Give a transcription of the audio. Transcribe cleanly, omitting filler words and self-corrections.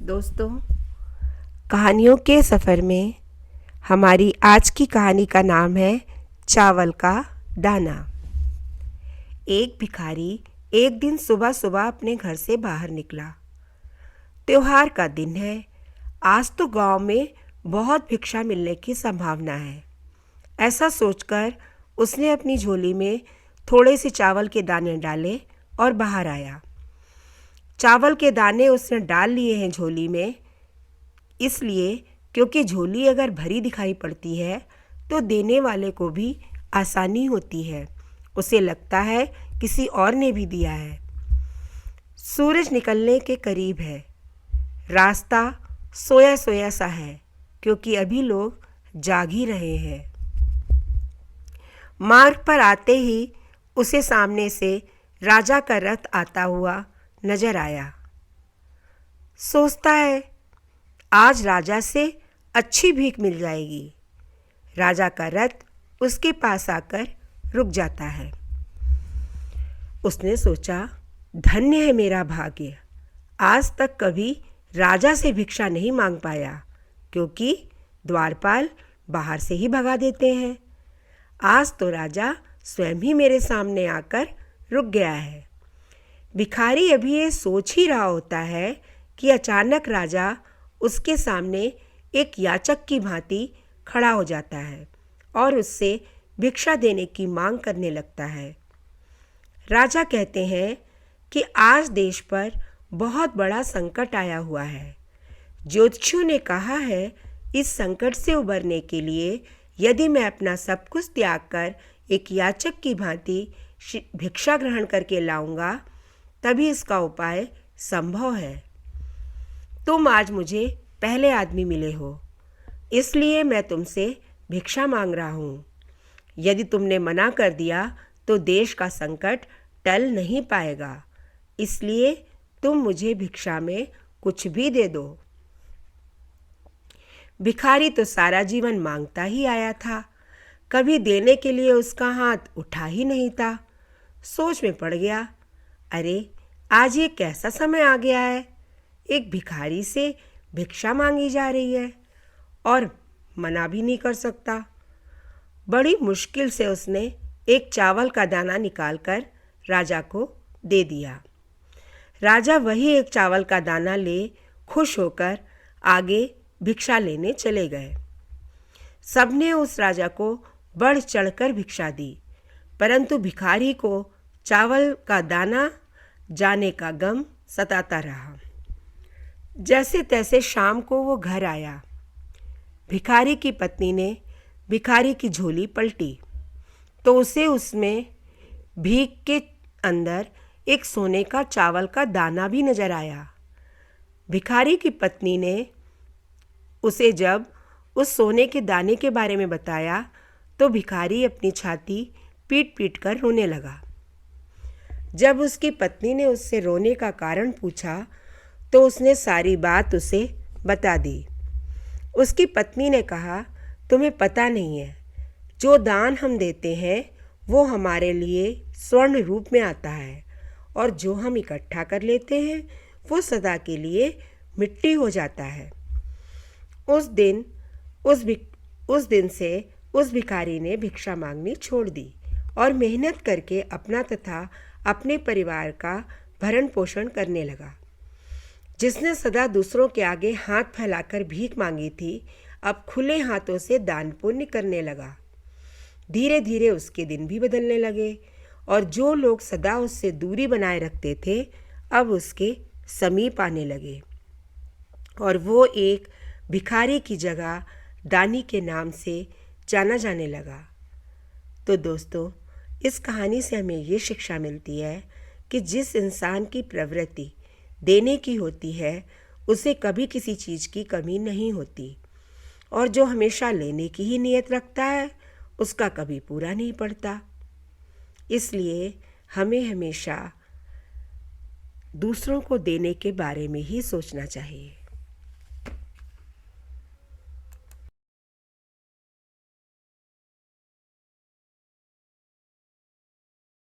दोस्तों, कहानियों के सफ़र में हमारी आज की कहानी का नाम है चावल का दाना। एक भिखारी एक दिन सुबह सुबह अपने घर से बाहर निकला। त्योहार का दिन है। आज तो गांव में बहुत भिक्षा मिलने की संभावना है। ऐसा सोचकर उसने अपनी झोली में थोड़े से चावल के दाने डाले और बाहर आया। चावल के दाने उसने डाल लिए हैं झोली में, इसलिए क्योंकि झोली अगर भरी दिखाई पड़ती है तो देने वाले को भी आसानी होती है। उसे लगता है किसी और ने भी दिया है। सूरज निकलने के करीब है। रास्ता सोया सोया सा है क्योंकि अभी लोग जाग ही रहे हैं। मार्ग पर आते ही उसे सामने से राजा का रथ आता हुआ नजर आया। सोचता है आज राजा से अच्छी भीख मिल जाएगी। राजा का रथ उसके पास आकर रुक जाता है। उसने सोचा, धन्य है मेरा भाग्य, आज तक कभी राजा से भिक्षा नहीं मांग पाया क्योंकि द्वारपाल बाहर से ही भगा देते हैं। आज तो राजा स्वयं ही मेरे सामने आकर रुक गया है। भिखारी अभी ये सोच ही रहा होता है कि अचानक राजा उसके सामने एक याचक की भांति खड़ा हो जाता है और उससे भिक्षा देने की मांग करने लगता है। राजा कहते हैं कि आज देश पर बहुत बड़ा संकट आया हुआ है। ज्योतिषियों ने कहा है इस संकट से उबरने के लिए यदि मैं अपना सब कुछ त्याग कर एक याचक की भांति भिक्षा ग्रहण करके लाऊंगा तभी इसका उपाय संभव है। तुम आज मुझे पहले आदमी मिले हो, इसलिए मैं तुमसे भिक्षा मांग रहा हूँ। यदि तुमने मना कर दिया तो देश का संकट टल नहीं पाएगा, इसलिए तुम मुझे भिक्षा में कुछ भी दे दो। भिखारी तो सारा जीवन मांगता ही आया था, कभी देने के लिए उसका हाथ उठा ही नहीं था। सोच में पड़ गया, अरे आज ये कैसा समय आ गया है, एक भिखारी से भिक्षा मांगी जा रही है और मना भी नहीं कर सकता। बड़ी मुश्किल से उसने एक चावल का दाना निकालकर राजा को दे दिया। राजा वही एक चावल का दाना ले खुश होकर आगे भिक्षा लेने चले गए। सबने उस राजा को बढ़ चढ़कर भिक्षा दी, परंतु भिखारी को चावल का दाना जाने का गम सताता रहा। जैसे तैसे शाम को वो घर आया। भिखारी की पत्नी ने भिखारी की झोली पलटी तो उसे उसमें भीख के अंदर एक सोने का चावल का दाना भी नजर आया। भिखारी की पत्नी ने उसे जब उस सोने के दाने के बारे में बताया तो भिखारी अपनी छाती पीट पीट कर रोने लगा। जब उसकी पत्नी ने उससे रोने का कारण पूछा तो उसने सारी बात उसे बता दी। उसकी पत्नी ने कहा, तुम्हें पता नहीं है, जो दान हम देते हैं वो हमारे लिए स्वर्ण रूप में आता है और जो हम इकट्ठा कर लेते हैं वो सदा के लिए मिट्टी हो जाता है। उस दिन से उस भिखारी ने भिक्षा मांगनी छोड़ दी और मेहनत करके अपना तथा अपने परिवार का भरण पोषण करने लगा। जिसने सदा दूसरों के आगे हाथ फैलाकर भीख मांगी थी, अब खुले हाथों से दान पुण्य करने लगा। धीरे धीरे उसके दिन भी बदलने लगे और जो लोग सदा उससे दूरी बनाए रखते थे अब उसके समीप आने लगे और वो एक भिखारी की जगह दानी के नाम से जाना जाने लगा। तो दोस्तों, इस कहानी से हमें ये शिक्षा मिलती है कि जिस इंसान की प्रवृत्ति देने की होती है उसे कभी किसी चीज़ की कमी नहीं होती और जो हमेशा लेने की ही नीयत रखता है उसका कभी पूरा नहीं पड़ता। इसलिए हमें हमेशा दूसरों को देने के बारे में ही सोचना चाहिए।